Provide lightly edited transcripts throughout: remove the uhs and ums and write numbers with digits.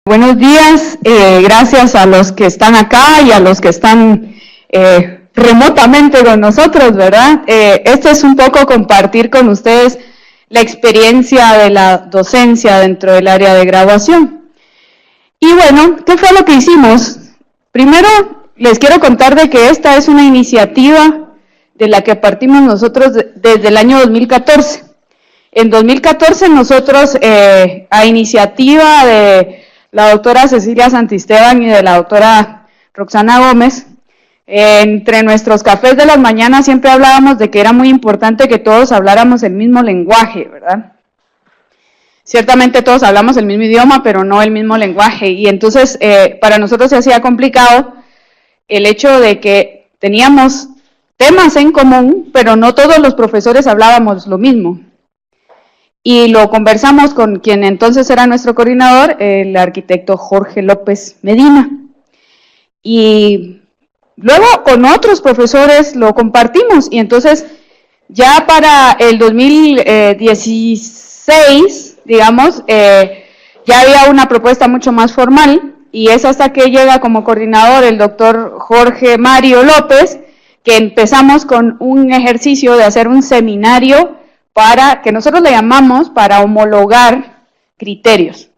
Buenos días, gracias a los que están acá y a los que están remotamente con nosotros, ¿verdad? Esto es un poco compartir con ustedes la experiencia de la docencia dentro del área de graduación. Y bueno, ¿qué fue lo que hicimos? Primero, les quiero contar de que esta es una iniciativa de la que partimos nosotros desde el año 2014. En 2014 nosotros, a iniciativa de la doctora Cecilia Santisteban y de la doctora Roxana Gómez, entre nuestros cafés de las mañanas siempre hablábamos de que era muy importante que todos habláramos el mismo lenguaje, ¿verdad? Ciertamente todos hablamos el mismo idioma, pero no el mismo lenguaje, y entonces para nosotros se hacía complicado el hecho de que teníamos temas en común, pero no todos los profesores hablábamos lo mismo. Y lo conversamos con quien entonces era nuestro coordinador, el arquitecto Jorge López Medina. Y luego con otros profesores lo compartimos, y entonces ya para el 2016, digamos, ya había una propuesta mucho más formal, y es hasta que llega como coordinador el doctor Jorge Mario López, que empezamos con un ejercicio de hacer un seminario para, que nosotros le llamamos, para homologar criterios.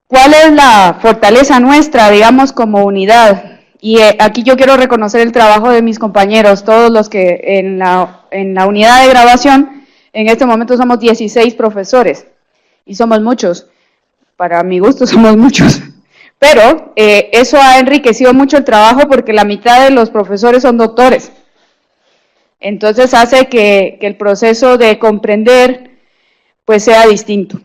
¿Cuál es la fortaleza nuestra, digamos, como unidad? Y aquí yo quiero reconocer el trabajo de mis compañeros, todos los que en la unidad de graduación, en este momento somos 16 profesores, y somos muchos, para mi gusto somos muchos, pero eso ha enriquecido mucho el trabajo porque la mitad de los profesores son doctores. Entonces hace que el proceso de comprender pues sea distinto.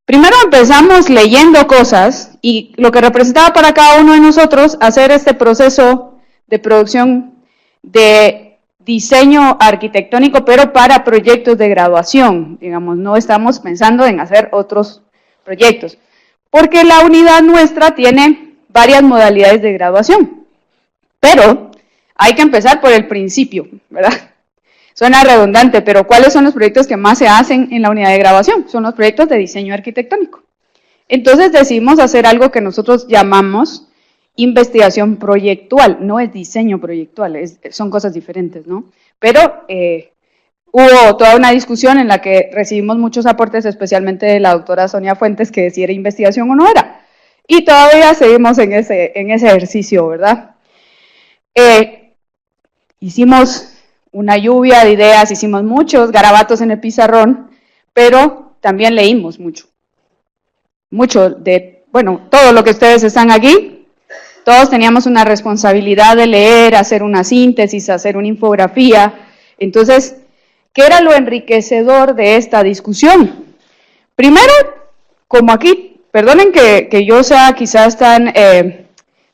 Primero empezamos leyendo cosas, y lo que representaba para cada uno de nosotros hacer este proceso de producción de diseño arquitectónico, pero para proyectos de graduación, digamos, no estamos pensando en hacer otros proyectos, porque la unidad nuestra tiene varias modalidades de graduación, pero hay que empezar por el principio, ¿verdad? Suena redundante, pero ¿cuáles son los proyectos que más se hacen en la unidad de graduación? Son los proyectos de diseño arquitectónico. Entonces decidimos hacer algo que nosotros llamamos investigación proyectual. No es diseño proyectual, son cosas diferentes, ¿no? Pero hubo toda una discusión en la que recibimos muchos aportes, especialmente de la doctora Sonia Fuentes, que decía era investigación o no era. Y todavía seguimos en ese ejercicio, ¿verdad? Hicimos una lluvia de ideas, hicimos muchos garabatos en el pizarrón, pero también leímos mucho. Mucho de, bueno, todo lo que ustedes están aquí, todos teníamos una responsabilidad de leer, hacer una síntesis, hacer una infografía. Entonces, ¿qué era lo enriquecedor de esta discusión? Primero, como aquí, perdonen que yo sea quizás tan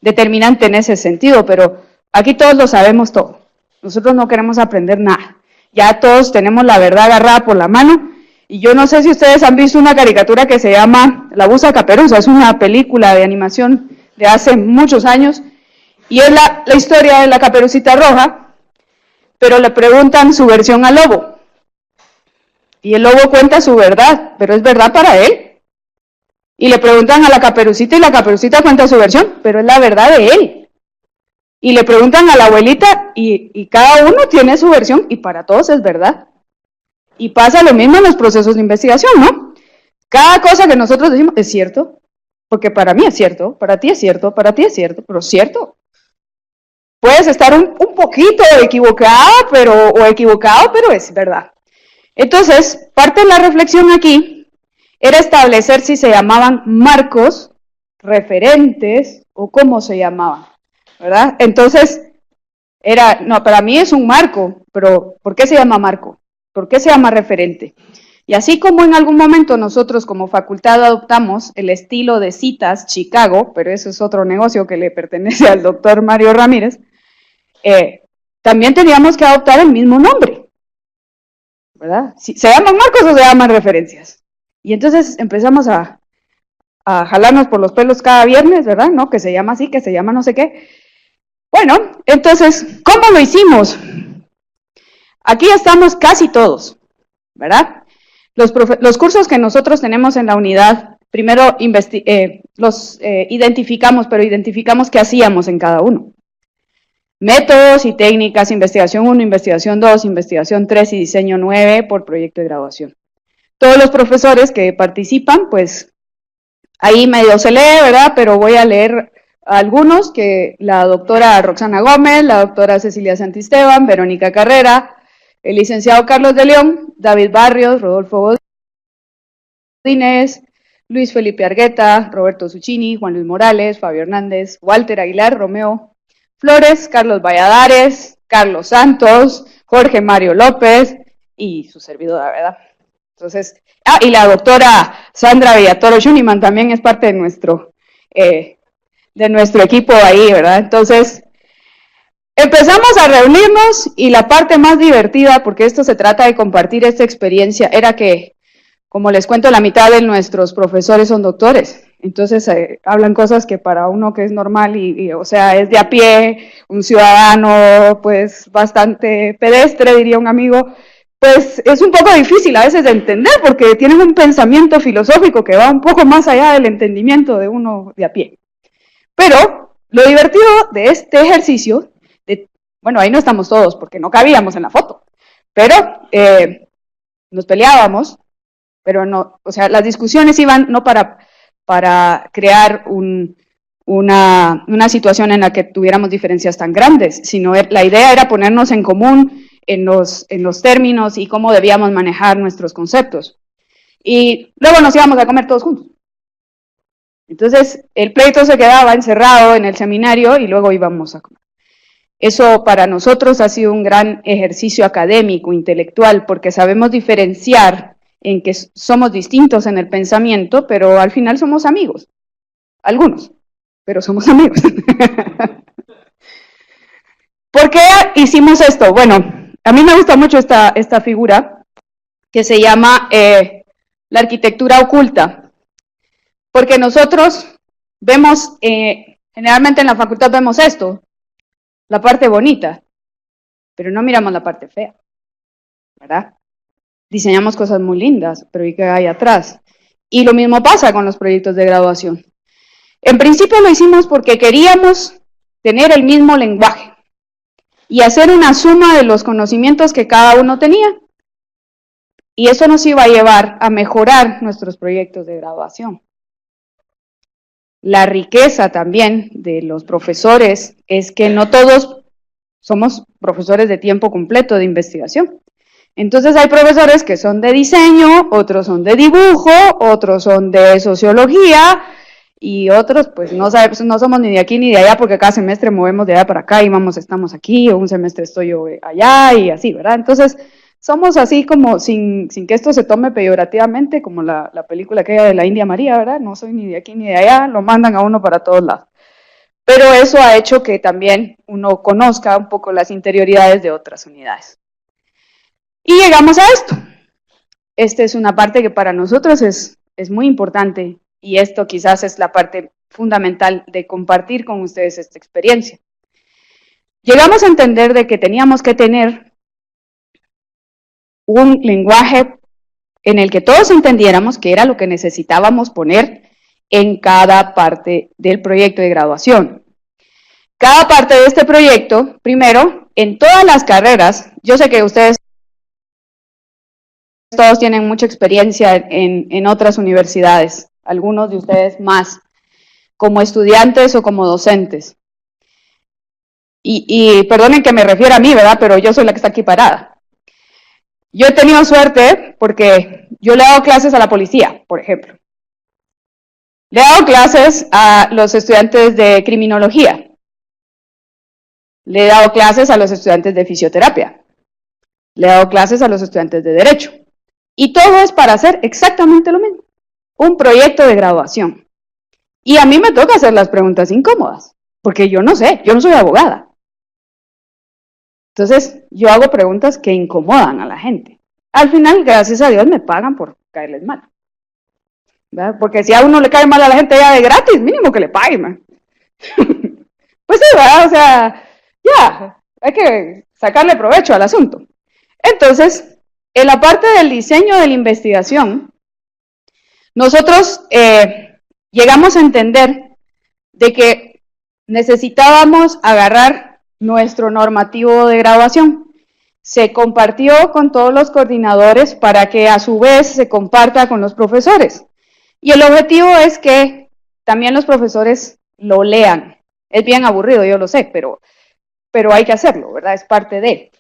determinante en ese sentido, pero aquí todos lo sabemos todo. Nosotros no queremos aprender nada. Ya todos tenemos la verdad agarrada por la mano. Y yo no sé si ustedes han visto una caricatura que se llama La Buza Caperuza. Es una película de animación de hace muchos años. Y es la historia de la Caperucita Roja, pero le preguntan su versión al lobo. Y el lobo cuenta su verdad, pero es verdad para él. Y le preguntan a la Caperucita y la Caperucita cuenta su versión, pero es la verdad de él. Y le preguntan a la abuelita y cada uno tiene su versión y para todos es verdad. Y pasa lo mismo en los procesos de investigación, ¿no? Cada cosa que nosotros decimos es cierto, porque para mí es cierto, para ti es cierto, para ti es cierto, pero es cierto. Puedes estar un poquito equivocado, pero es verdad. Entonces, parte de la reflexión aquí era establecer si se llamaban marcos, referentes o cómo se llamaban. ¿Verdad? Entonces, no, para mí es un marco, pero ¿por qué se llama marco? ¿Por qué se llama referente? Y así como en algún momento nosotros como facultad adoptamos el estilo de citas Chicago, pero eso es otro negocio que le pertenece al doctor Mario Ramírez, también teníamos que adoptar el mismo nombre, ¿verdad? ¿Se llaman marcos o se llaman referencias? Y entonces empezamos a jalarnos por los pelos cada viernes, ¿verdad? ¿No? Que se llama así, que se llama no sé qué. Bueno, entonces, ¿cómo lo hicimos? Aquí estamos casi todos, ¿verdad? Los cursos que nosotros tenemos en la unidad primero los identificamos, pero identificamos qué hacíamos en cada uno. Métodos y técnicas, investigación 1, investigación 2, investigación 3 y diseño 9 por proyecto de graduación. Todos los profesores que participan, pues ahí medio se lee, ¿verdad? Pero voy a leer algunos, que la doctora Roxana Gómez, la doctora Cecilia Santisteban, Verónica Carrera, el licenciado Carlos de León, David Barrios, Rodolfo Godínez, Luis Felipe Argueta, Roberto Zucchini, Juan Luis Morales, Fabio Hernández, Walter Aguilar, Romeo Flores, Carlos Valladares, Carlos Santos, Jorge Mario López y su servidora, ¿verdad? Entonces, y la doctora Sandra Villatoro Juniman también es parte de nuestro equipo ahí, ¿verdad? Entonces, empezamos a reunirnos y la parte más divertida, porque esto se trata de compartir esta experiencia, era que, como les cuento, la mitad de nuestros profesores son doctores. Entonces hablan cosas que para uno que es normal o sea, es de a pie, un ciudadano pues bastante pedestre, diría un amigo, pues es un poco difícil a veces de entender porque tienen un pensamiento filosófico que va un poco más allá del entendimiento de uno de a pie. Pero lo divertido de este ejercicio, bueno, ahí no estamos todos porque no cabíamos en la foto, pero nos peleábamos, pero no, o sea, las discusiones iban no para crear una situación en la que tuviéramos diferencias tan grandes, sino la idea era ponernos en común en los términos y cómo debíamos manejar nuestros conceptos. Y luego nos íbamos a comer todos juntos. Entonces, el pleito se quedaba encerrado en el seminario y luego íbamos a comer. Eso para nosotros ha sido un gran ejercicio académico, intelectual, porque sabemos diferenciar en que somos distintos en el pensamiento, pero al final somos amigos. Algunos, pero somos amigos. ¿Por qué hicimos esto? Bueno, a mí me gusta mucho esta figura que se llama la arquitectura oculta, porque nosotros vemos, generalmente en la facultad vemos esto, la parte bonita, pero no miramos la parte fea, ¿verdad? Diseñamos cosas muy lindas, pero ¿y qué hay atrás? Y lo mismo pasa con los proyectos de graduación. En principio lo hicimos porque queríamos tener el mismo lenguaje y hacer una suma de los conocimientos que cada uno tenía. Y eso nos iba a llevar a mejorar nuestros proyectos de graduación. La riqueza también de los profesores es que no todos somos profesores de tiempo completo de investigación. Entonces hay profesores que son de diseño, otros son de dibujo, otros son de sociología y otros pues no somos ni de aquí ni de allá porque cada semestre movemos de allá para acá y estamos aquí, o un semestre estoy yo allá y así, ¿verdad? Entonces somos así como sin que esto se tome peyorativamente, como la película aquella de la India María, ¿verdad? No soy ni de aquí ni de allá, lo mandan a uno para todos lados. Pero eso ha hecho que también uno conozca un poco las interioridades de otras unidades. Y llegamos a esto. Esta es una parte que para nosotros es muy importante y esto quizás es la parte fundamental de compartir con ustedes esta experiencia. Llegamos a entender de que teníamos que tener un lenguaje en el que todos entendiéramos qué era lo que necesitábamos poner en cada parte del proyecto de graduación. Cada parte de este proyecto, primero, en todas las carreras, yo sé que ustedes todos tienen mucha experiencia en otras universidades, algunos de ustedes más, como estudiantes o como docentes. Y perdonen que me refiera a mí, ¿verdad? Pero yo soy la que está aquí parada. Yo he tenido suerte porque yo le he dado clases a la policía, por ejemplo. Le he dado clases a los estudiantes de criminología. Le he dado clases a los estudiantes de fisioterapia. Le he dado clases a los estudiantes de derecho. Y todo es para hacer exactamente lo mismo. Un proyecto de graduación. Y a mí me toca hacer las preguntas incómodas, porque yo no sé, yo no soy abogada. Entonces, yo hago preguntas que incomodan a la gente. Al final, gracias a Dios, me pagan por caerles mal. ¿Verdad? Porque si a uno le cae mal a la gente ya de gratis, mínimo que le paguen. Pues sí, ¿verdad? O sea, ya, hay que sacarle provecho al asunto. Entonces, en la parte del diseño de la investigación, Nosotros llegamos a entender de que necesitábamos agarrar nuestro normativo de graduación. Se compartió con todos los coordinadores para que a su vez se comparta con los profesores. Y el objetivo es que también los profesores lo lean. Es bien aburrido, yo lo sé, pero hay que hacerlo, ¿verdad? Es parte de.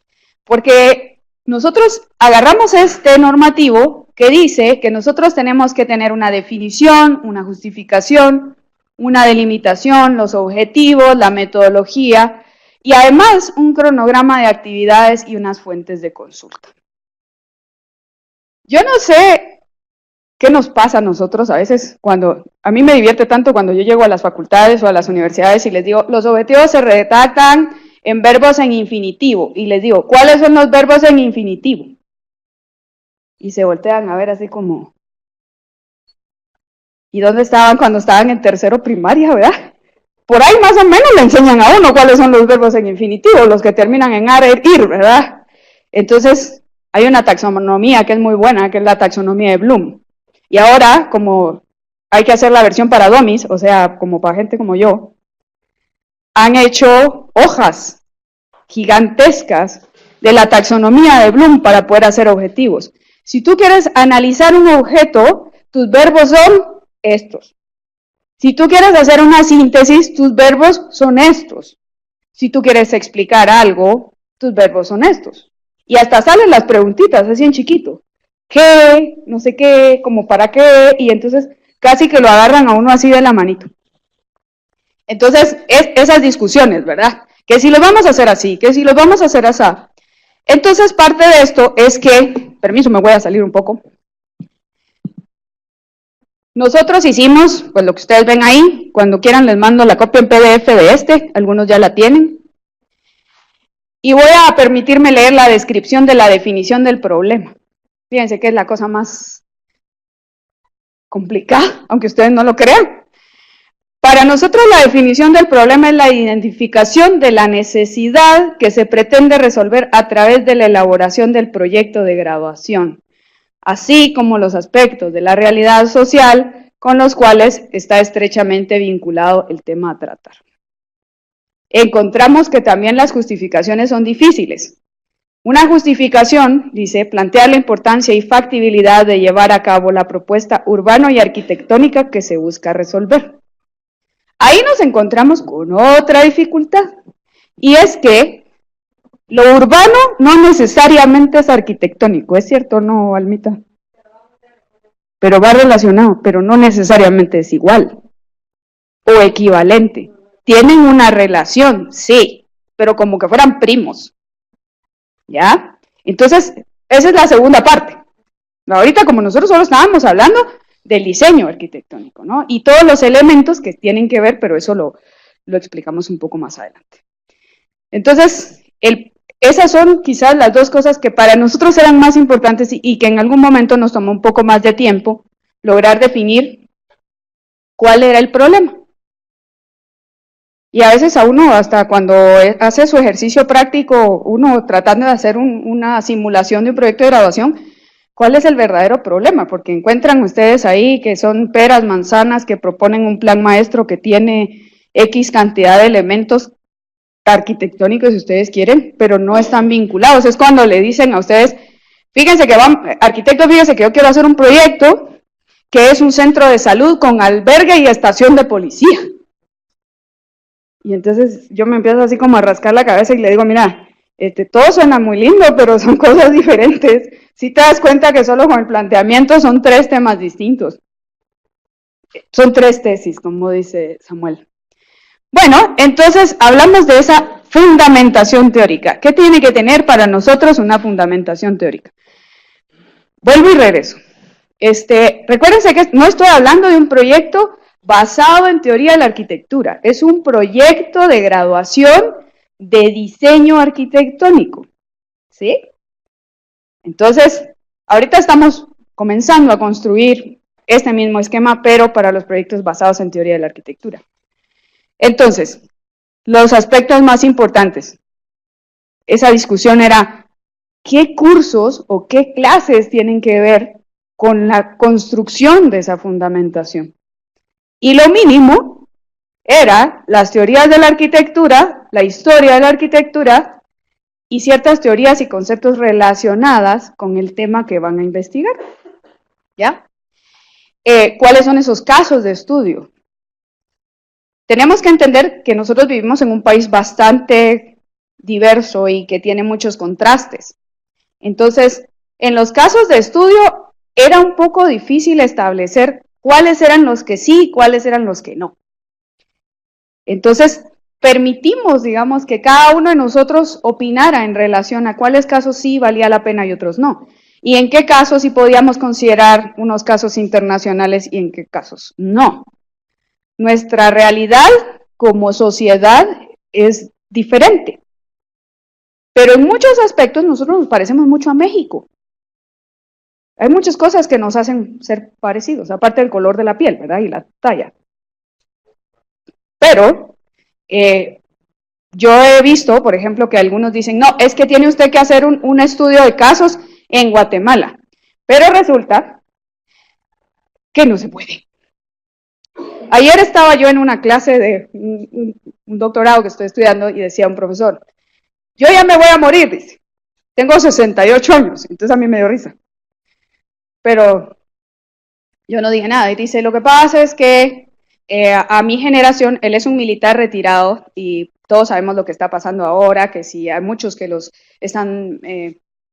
Porque nosotros agarramos este normativo que dice que nosotros tenemos que tener una definición, una justificación, una delimitación, los objetivos, la metodología y además un cronograma de actividades y unas fuentes de consulta. Yo no sé qué nos pasa a nosotros a veces cuando, a mí me divierte tanto cuando yo llego a las facultades o a las universidades y les digo, los objetivos se redactan en verbos en infinitivo, y les digo, ¿cuáles son los verbos en infinitivo? Y se voltean a ver así como, ¿y dónde estaban cuando estaban en tercero primaria, verdad? Por ahí más o menos le enseñan a uno cuáles son los verbos en infinitivo, los que terminan en ar, ir, ¿verdad? Entonces, hay una taxonomía que es muy buena, que es la taxonomía de Bloom. Y ahora, como hay que hacer la versión para dummies, o sea, como para gente como yo, han hecho hojas gigantescas de la taxonomía de Bloom para poder hacer objetivos. Si tú quieres analizar un objeto, tus verbos son estos. Si tú quieres hacer una síntesis, tus verbos son estos. Si tú quieres explicar algo, tus verbos son estos. Y hasta salen las preguntitas, así en chiquito. ¿Qué? No sé qué, como para qué, y entonces casi que lo agarran a uno así de la manito. Entonces, esas discusiones, ¿verdad? Que si lo vamos a hacer así, que si lo vamos a hacer así. Entonces, parte de esto es que, permiso, me voy a salir un poco. Nosotros hicimos, pues lo que ustedes ven ahí, cuando quieran les mando la copia en PDF de este, algunos ya la tienen. Y voy a permitirme leer la descripción de la definición del problema. Fíjense que es la cosa más complicada, aunque ustedes no lo crean. Para nosotros la definición del problema es la identificación de la necesidad que se pretende resolver a través de la elaboración del proyecto de graduación, así como los aspectos de la realidad social con los cuales está estrechamente vinculado el tema a tratar. Encontramos que también las justificaciones son difíciles. Una justificación, dice, plantea la importancia y factibilidad de llevar a cabo la propuesta urbano y arquitectónica que se busca resolver. Ahí nos encontramos con otra dificultad, y es que lo urbano no necesariamente es arquitectónico, ¿es cierto o no, Almita? Pero va relacionado, pero no necesariamente es igual o equivalente. Tienen una relación, sí, pero como que fueran primos, ¿ya? Entonces, esa es la segunda parte. Ahorita, como nosotros solo estábamos hablando del diseño arquitectónico, ¿no? Y todos los elementos que tienen que ver, pero eso lo explicamos un poco más adelante. Entonces, esas son quizás las dos cosas que para nosotros eran más importantes y que en algún momento nos tomó un poco más de tiempo lograr definir cuál era el problema. Y a veces a uno, hasta cuando hace su ejercicio práctico, uno tratando de hacer una simulación de un proyecto de graduación, ¿cuál es el verdadero problema? Porque encuentran ustedes ahí que son peras, manzanas, que proponen un plan maestro que tiene X cantidad de elementos arquitectónicos, si ustedes quieren, pero no están vinculados. Es cuando le dicen a ustedes, fíjense que arquitecto, fíjense que yo quiero hacer un proyecto que es un centro de salud con albergue y estación de policía. Y entonces yo me empiezo así como a rascar la cabeza y le digo, mira, todo suena muy lindo, pero son cosas diferentes. Si te das cuenta que solo con el planteamiento son 3 temas distintos. Son 3 tesis, como dice Samuel. Bueno, entonces hablamos de esa fundamentación teórica. ¿Qué tiene que tener para nosotros una fundamentación teórica? Vuelvo y regreso. Recuérdense que no estoy hablando de un proyecto basado en teoría de la arquitectura. Es un proyecto de graduación de diseño arquitectónico. ¿Sí? Entonces, ahorita estamos comenzando a construir este mismo esquema, pero para los proyectos basados en teoría de la arquitectura. Entonces, los aspectos más importantes. Esa discusión era, ¿qué cursos o qué clases tienen que ver con la construcción de esa fundamentación. Y lo mínimo era las teorías de la arquitectura, la historia de la arquitectura y ciertas teorías y conceptos relacionadas con el tema que van a investigar. ¿Ya? ¿Cuáles son esos casos de estudio? Tenemos que entender que nosotros vivimos en un país bastante diverso y que tiene muchos contrastes. Entonces, en los casos de estudio era un poco difícil establecer cuáles eran los que sí y cuáles eran los que no. Entonces, permitimos, digamos, que cada uno de nosotros opinara en relación a cuáles casos sí valía la pena y otros no. Y en qué casos sí podíamos considerar unos casos internacionales y en qué casos no. Nuestra realidad como sociedad es diferente. Pero en muchos aspectos nosotros nos parecemos mucho a México. Hay muchas cosas que nos hacen ser parecidos, aparte del color de la piel, ¿verdad? Y la talla. Pero yo he visto, por ejemplo, que algunos dicen, no, es que tiene usted que hacer un estudio de casos en Guatemala. Pero resulta que no se puede. Ayer estaba yo en una clase de un doctorado que estoy estudiando y decía un profesor, yo ya me voy a morir, dice, tengo 68 años, entonces a mí me dio risa. Pero yo no dije nada y dice, lo que pasa es que a mi generación, él es un militar retirado y todos sabemos lo que está pasando ahora, que sí, hay muchos que los están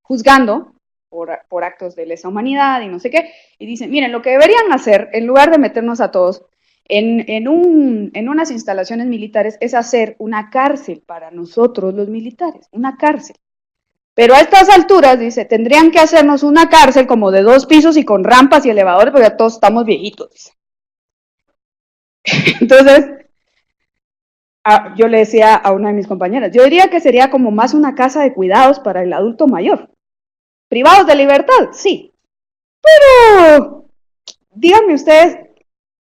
juzgando por actos de lesa humanidad y no sé qué, y dicen, miren, lo que deberían hacer, en lugar de meternos a todos en unas instalaciones militares, es hacer una cárcel para nosotros los militares, una cárcel. Pero a estas alturas, dice, tendrían que hacernos una cárcel como de 2 pisos y con rampas y elevadores, porque ya todos estamos viejitos, dice. Entonces, yo le decía a una de mis compañeras, yo diría que sería como más una casa de cuidados para el adulto mayor. ¿Privados de libertad? Sí. Pero, díganme ustedes,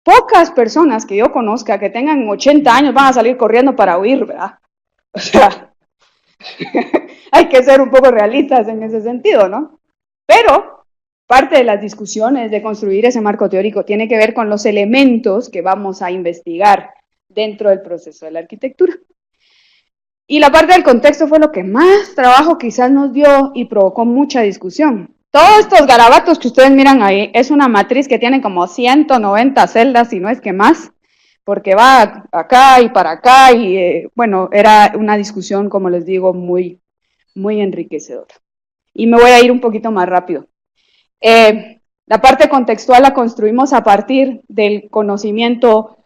pocas personas que yo conozca que tengan 80 años van a salir corriendo para huir, ¿verdad? O sea, hay que ser un poco realistas en ese sentido, ¿no? Pero parte de las discusiones de construir ese marco teórico tiene que ver con los elementos que vamos a investigar dentro del proceso de la arquitectura. Y la parte del contexto fue lo que más trabajo quizás nos dio y provocó mucha discusión. Todos estos garabatos que ustedes miran ahí es una matriz que tiene como 190 celdas, si no es que más, porque va acá y para acá y bueno, era una discusión, como les digo, muy enriquecedora. Y me voy a ir un poquito más rápido. La parte contextual la construimos a partir del conocimiento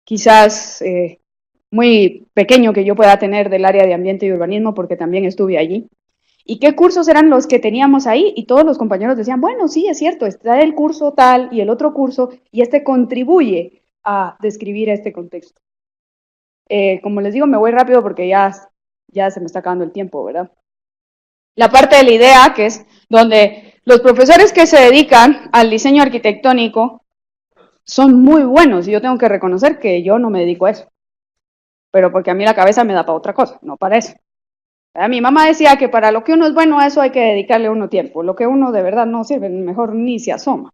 quizás muy pequeño que yo pueda tener del área de ambiente y urbanismo, porque también estuve allí. ¿Y qué cursos eran los que teníamos ahí? Y todos los compañeros decían, bueno, sí, es cierto, está el curso tal y el otro curso, y este contribuye a describir este contexto. Como les digo, me voy rápido porque ya se me está acabando el tiempo, ¿verdad? La parte de la idea, que es donde los profesores que se dedican al diseño arquitectónico son muy buenos, y yo tengo que reconocer que yo no me dedico a eso, pero porque a mí la cabeza me da para otra cosa, no para eso. Mi mamá decía que para lo que uno es bueno a eso hay que dedicarle uno tiempo, lo que uno de verdad no sirve, mejor ni se asoma.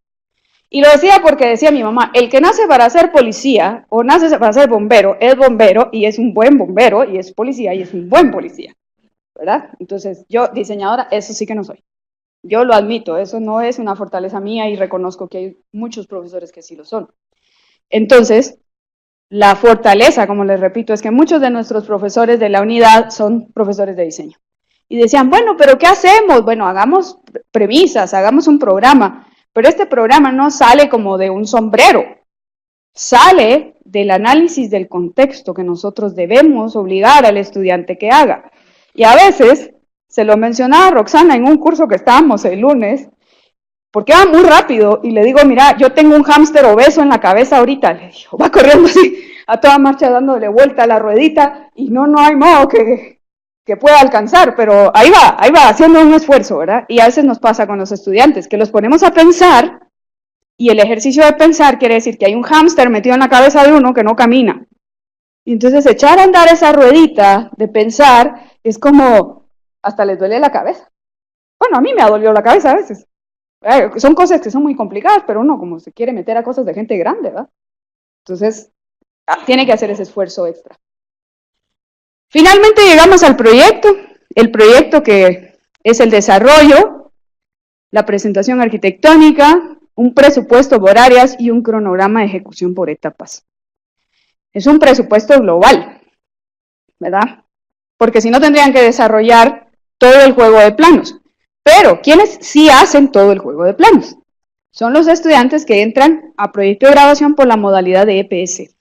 Y lo decía porque decía mi mamá, el que nace para ser policía o nace para ser bombero es bombero y es un buen bombero y es policía y es un buen policía, ¿verdad? Entonces yo, diseñadora, eso sí que no soy. Yo lo admito, eso no es una fortaleza mía y reconozco que hay muchos profesores que sí lo son. Entonces, la fortaleza, como les repito, es que muchos de nuestros profesores de la unidad son profesores de diseño. Y decían, bueno, pero ¿qué hacemos? Bueno, hagamos premisas, hagamos un programa, pero este programa no sale como de un sombrero, sale del análisis del contexto que nosotros debemos obligar al estudiante que haga. Y a veces, se lo mencionaba Roxana en un curso que estábamos el lunes, porque va muy rápido, y le digo, mira, yo tengo un hámster obeso en la cabeza ahorita, le digo, va corriendo así, a toda marcha dándole vuelta a la ruedita, y no hay modo que pueda alcanzar, pero ahí va, haciendo un esfuerzo, ¿verdad? Y a veces nos pasa con los estudiantes, que los ponemos a pensar, y el ejercicio de pensar quiere decir que hay un hámster metido en la cabeza de uno que no camina. Y entonces echar a andar esa ruedita de pensar es como, hasta les duele la cabeza. Bueno, a mí me ha dolido la cabeza a veces. Son cosas que son muy complicadas, pero uno como se quiere meter a cosas de gente grande, ¿verdad? Entonces, tiene que hacer ese esfuerzo extra. Finalmente llegamos al proyecto, el proyecto que es el desarrollo, la presentación arquitectónica, un presupuesto por áreas y un cronograma de ejecución por etapas. Es un presupuesto global, ¿verdad? Porque si no tendrían que desarrollar todo el juego de planos. Pero, ¿quiénes sí hacen todo el juego de planos? Son los estudiantes que entran a proyecto de graduación por la modalidad de EPS.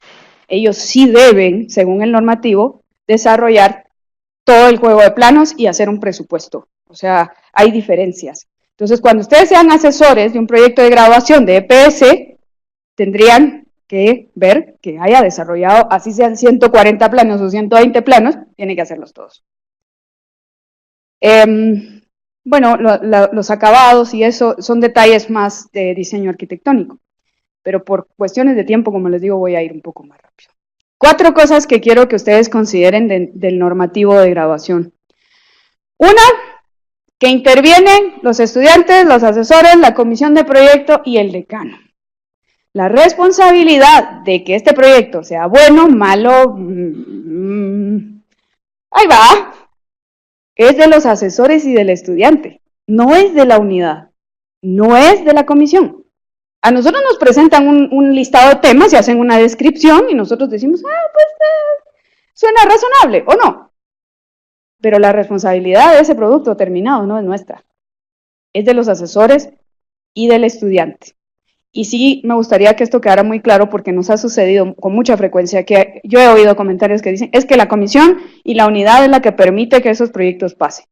Ellos sí deben, según el normativo, desarrollar todo el juego de planos y hacer un presupuesto. O sea, hay diferencias. Entonces, cuando ustedes sean asesores de un proyecto de graduación de EPS, tendrían que ver que haya desarrollado, así sean 140 planos o 120 planos, tienen que hacerlos todos. Bueno, los acabados y eso son detalles más de diseño arquitectónico, pero por cuestiones de tiempo, como les digo, voy a ir un poco más rápido. 4 cosas que quiero que ustedes consideren del normativo de graduación. Una, que intervienen los estudiantes, los asesores, la comisión de proyecto y el decano. La responsabilidad de que este proyecto sea bueno, malo, ahí va, es de los asesores y del estudiante, no es de la unidad, no es de la comisión. A nosotros nos presentan un listado de temas y hacen una descripción y nosotros decimos, suena razonable, ¿o no? Pero la responsabilidad de ese producto terminado no es nuestra, es de los asesores y del estudiante. Y sí me gustaría que esto quedara muy claro porque nos ha sucedido con mucha frecuencia que yo he oído comentarios que dicen, es que la comisión y la unidad es la que permite que esos proyectos pasen.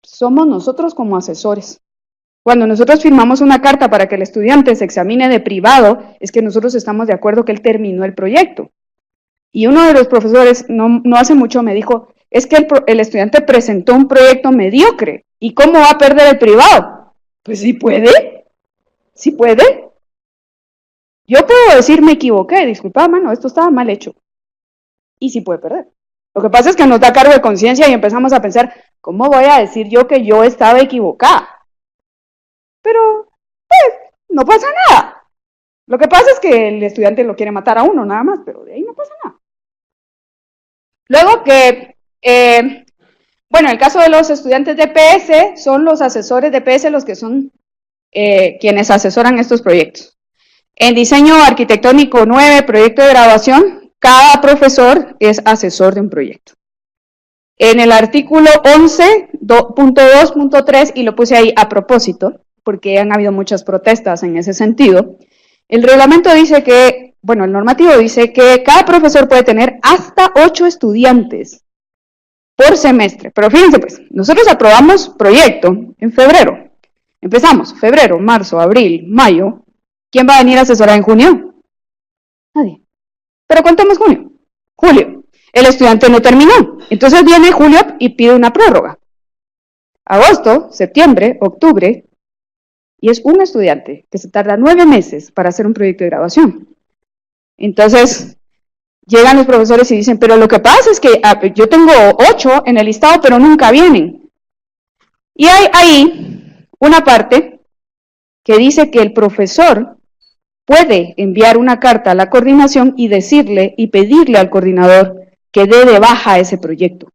Somos nosotros como asesores. Cuando nosotros firmamos una carta para que el estudiante se examine de privado, es que nosotros estamos de acuerdo que él terminó el proyecto. Y uno de los profesores no hace mucho me dijo, es que el estudiante presentó un proyecto mediocre, ¿y cómo va a perder el privado? Pues sí puede, sí puede. Yo puedo decir, me equivoqué, disculpa, mano, esto estaba mal hecho. Y sí puede perder. Lo que pasa es que nos da cargo de conciencia y empezamos a pensar, ¿cómo voy a decir yo que yo estaba equivocada? Pero, pues, no pasa nada. Lo que pasa es que el estudiante lo quiere matar a uno, nada más, pero de ahí no pasa nada. Luego que, bueno, el caso de los estudiantes de PS, son los asesores de PS los que son quienes asesoran estos proyectos. En diseño arquitectónico 9, proyecto de graduación, cada profesor es asesor de un proyecto. En el artículo 11.2.3, y lo puse ahí a propósito, porque han habido muchas protestas en ese sentido, el reglamento dice que, bueno, el normativo dice que cada profesor puede tener hasta 8 estudiantes por semestre. Pero fíjense pues, nosotros aprobamos proyecto en febrero. Empezamos febrero, marzo, abril, mayo. ¿Quién va a venir a asesorar en junio? Nadie. Pero contemos junio. Julio. El estudiante no terminó. Entonces viene julio y pide una prórroga. Agosto, septiembre, octubre. Y es un estudiante que se tarda 9 meses para hacer un proyecto de graduación. Entonces, llegan los profesores y dicen, pero lo que pasa es que yo tengo 8 en el listado, pero nunca vienen. Y hay ahí una parte que dice que el profesor puede enviar una carta a la coordinación y decirle y pedirle al coordinador que dé de baja ese proyecto.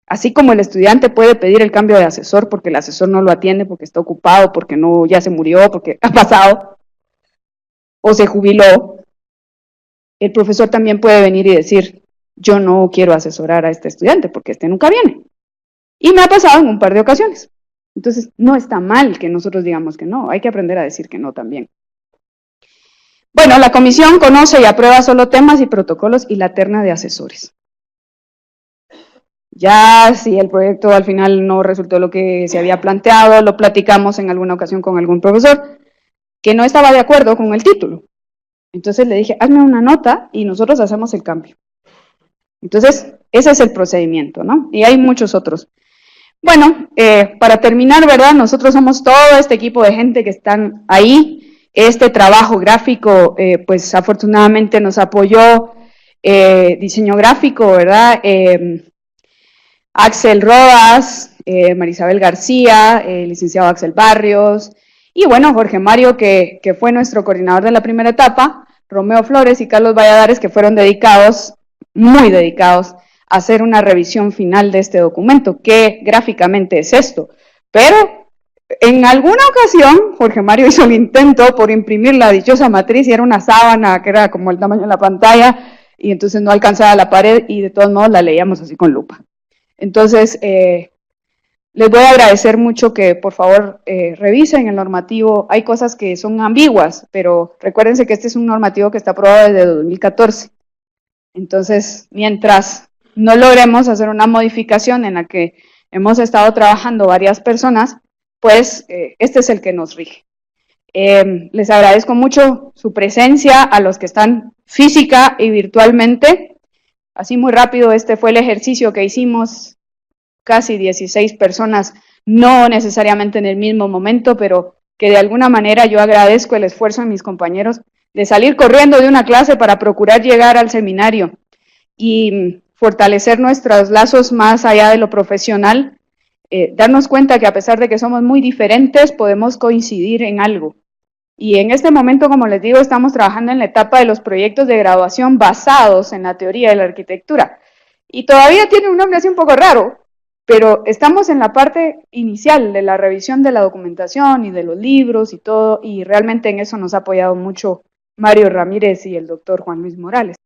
Así como el estudiante puede pedir el cambio de asesor porque el asesor no lo atiende, porque está ocupado, porque no, ya se murió, porque ha pasado, o se jubiló, el profesor también puede venir y decir, yo no quiero asesorar a este estudiante porque este nunca viene. Y me ha pasado en un par de ocasiones. Entonces, no está mal que nosotros digamos que no, hay que aprender a decir que no también. Bueno, la comisión conoce y aprueba solo temas y protocolos y la terna de asesores. Ya si el proyecto al final no resultó lo que se había planteado, lo platicamos en alguna ocasión con algún profesor que no estaba de acuerdo con el título. Entonces le dije, hazme una nota y nosotros hacemos el cambio. Entonces, ese es el procedimiento, ¿no? Y hay muchos otros. Bueno, para terminar, ¿verdad? Nosotros somos todo este equipo de gente que están ahí. Este trabajo gráfico, pues afortunadamente nos apoyó diseño gráfico, ¿verdad? Axel Rodas, Marisabel García, licenciado Axel Barrios, y bueno, Jorge Mario, que fue nuestro coordinador de la primera etapa, Romeo Flores y Carlos Valladares, que fueron dedicados, muy dedicados, a hacer una revisión final de este documento, que gráficamente es esto. Pero en alguna ocasión, Jorge Mario hizo un intento por imprimir la dichosa matriz y era una sábana que era como el tamaño de la pantalla y entonces no alcanzaba la pared y de todos modos la leíamos así con lupa. Entonces, les voy a agradecer mucho que por favor revisen el normativo. Hay cosas que son ambiguas, pero recuérdense que este es un normativo que está aprobado desde 2014. Entonces, mientras no logremos hacer una modificación en la que hemos estado trabajando varias personas, pues este es el que nos rige. Les agradezco mucho su presencia a los que están física y virtualmente. Así muy rápido, este fue el ejercicio que hicimos, casi 16 personas, no necesariamente en el mismo momento, pero que de alguna manera yo agradezco el esfuerzo de mis compañeros de salir corriendo de una clase para procurar llegar al seminario y fortalecer nuestros lazos más allá de lo profesional, darnos cuenta que a pesar de que somos muy diferentes, podemos coincidir en algo. Y en este momento, como les digo, estamos trabajando en la etapa de los proyectos de graduación basados en la teoría de la arquitectura. Y todavía tiene un nombre así un poco raro, pero estamos en la parte inicial de la revisión de la documentación y de los libros y todo, y realmente en eso nos ha apoyado mucho Mario Ramírez y el doctor Juan Luis Morales.